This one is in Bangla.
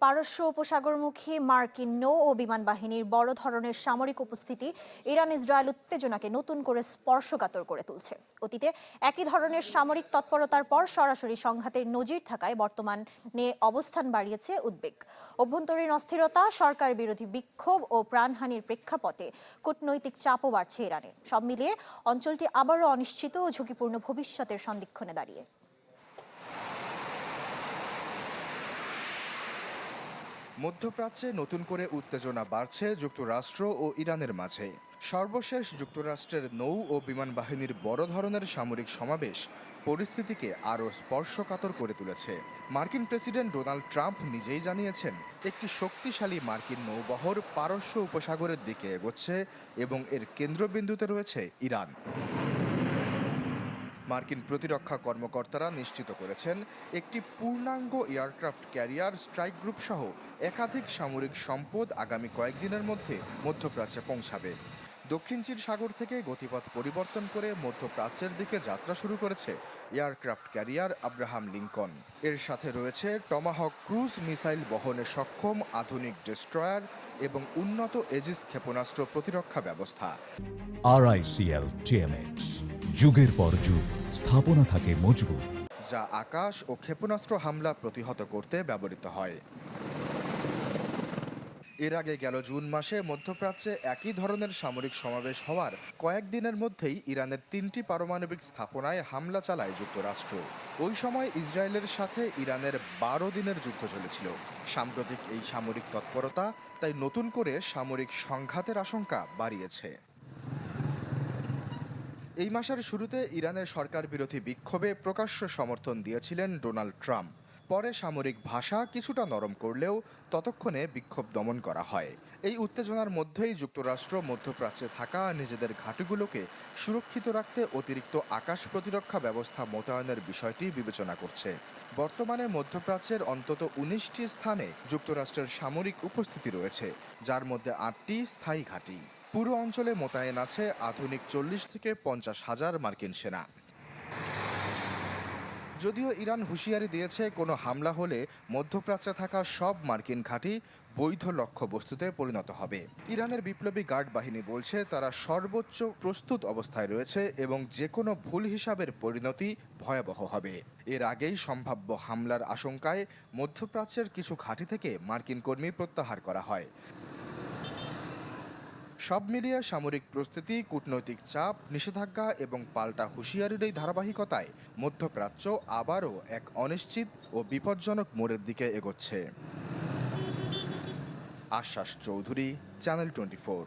পারস্য উপসাগরমুখী মার্কিন নৌ ও বিমান বাহিনীর বড় ধরনের সামরিক উপস্থিতি ইরান ইসরায়েল উত্তেজনাকে নতুন করে স্পর্শকাতর করে তুলছে। অতীতে একই ধরনের সামরিক তৎপরতার পর সরাসরি সংঘাতের নজির থাকায় বর্তমানে অবস্থান বাড়িয়েছে উদ্বেগ। অভ্যন্তরীণ অস্থিরতা, সরকার বিরোধী বিক্ষোভ ও প্রাণহানির প্রেক্ষাপটে কূটনৈতিক চাপও বাড়ছে ইরানে। সব মিলিয়ে অঞ্চলটি আবারও অনিশ্চিত ও ঝুঁকিপূর্ণ ভবিষ্যতের সন্দিক্ষণে দাঁড়িয়ে। মধ্যপ্রাচ্যে নতুন করে উত্তেজনা বাড়ছে যুক্তরাষ্ট্র ও ইরানের মাঝে। সর্বশেষ যুক্তরাষ্ট্রের নৌ ও বিমান বাহিনীর বড় ধরনের সামরিক সমাবেশ পরিস্থিতিকে আরও স্পর্শকাতর করে তুলেছে। মার্কিন প্রেসিডেন্ট ডোনাল্ড ট্রাম্প নিজেই জানিয়েছেন, একটি শক্তিশালী মার্কিন নৌবহর পারস্য উপসাগরের দিকে এগোচ্ছে এবং এর কেন্দ্রবিন্দুতে রয়েছে ইরান। মার্কিন প্রতিরক্ষা কর্মকর্তারা নিশ্চিত করেছেন, একটি পূর্ণাঙ্গ এয়ারক্রাফট ক্যারিয়ার স্ট্রাইক গ্রুপ সহ একাধিক সামরিক সম্পদ আগামী কয়েকদিনের মধ্যে মধ্যপ্রাচ্যে পৌঁছাবে। দক্ষিণ চীন সাগর থেকে গতিপথ পরিবর্তন করে মধ্যপ্রাচ্যের দিকে যাত্রা শুরু করেছে এয়ারক্রাফট ক্যারিয়ার আব্রাহাম লিঙ্কন। এর সাথে রয়েছে টমাহক ক্রুজ মিসাইল বহনে সক্ষম আধুনিক ডেস্ট্রয়ার এবং উন্নত এজিস ক্ষেপণাস্ত্র প্রতিরক্ষা ব্যবস্থা। RICL TMX, যুগের পর যুগ স্থাপনা থাকে মজবুত, যা আকাশ ও ক্ষেপণাস্ত্র হামলা প্রতিহত করতে ব্যবহৃত হয়। এর আগে গেল জুন মাসে মধ্যপ্রাচ্যে একই ধরনের সামরিক সমাবেশ হওয়ার কয়েকদিনের মধ্যেই ইরানের 3টি পারমাণবিক স্থাপনায় হামলা চালায় যুক্তরাষ্ট্র। ওই সময় ইসরায়েলের সাথে ইরানের 12 দিনের যুদ্ধ চলেছিল। সাম্প্রতিক এই সামরিক তৎপরতা তাই নতুন করে সামরিক সংঘাতের আশঙ্কা বাড়িয়েছে। এই মাসের শুরুতে ইরানের সরকার বিরোধী বিক্ষোভে প্রকাশ্য সমর্থন দিয়েছিলেন ডোনাল্ড ট্রাম্প। পরে সামরিক ভাষা কিছুটা নরম করলেও ততক্ষণে বিক্ষোভ দমন করা হয়। এই উত্তেজনার মধ্যেই যুক্তরাষ্ট্র মধ্যপ্রাচ্যে থাকা নিজেদের ঘাঁটিগুলোকে সুরক্ষিত রাখতে অতিরিক্ত আকাশ প্রতিরক্ষা ব্যবস্থা মোতায়েনের বিষয়টি বিবেচনা করছে। বর্তমানে মধ্যপ্রাচ্যের অন্তত 19টি স্থানে যুক্তরাষ্ট্রের সামরিক উপস্থিতি রয়েছে, যার মধ্যে 8টি স্থায়ী ঘাঁটি। পুরো অঞ্চলে মোতায়েন আছে আধুনিক 40 থেকে 50 হাজার মার্কিন সেনা। যদিও ইরান হুঁশিয়ারি দিয়েছে, কোনো হামলা হলে মধ্যপ্রাচ্যে থাকা সব মার্কিন ঘাঁটি বৈধ লক্ষ্যবস্তুতে পরিণত হবে। ইরানের বিপ্লবী গার্ড বাহিনী বলছে, তারা সর্বোচ্চ প্রস্তুত অবস্থায় রয়েছে এবং যে কোনো ভুল হিসাবের পরিণতি ভয়াবহ হবে। এর আগেই সম্ভাব্য হামলার আশঙ্কায় মধ্যপ্রাচ্যের কিছু ঘাঁটি থেকে মার্কিন কর্মী প্রত্যাহার করা হয়। সব মিলিয়ে সামরিক প্রস্তুতি, কূটনৈতিক চাপ, নিষেধাজ্ঞা এবং পাল্টা হুঁশিয়ারির এই ধারাবাহিকতায় মধ্যপ্রাচ্য আবারও এক অনিশ্চিত ও বিপজ্জনক মোড়ের দিকে এগোচ্ছে। আশ্বাস চৌধুরী, চ্যানেল 24।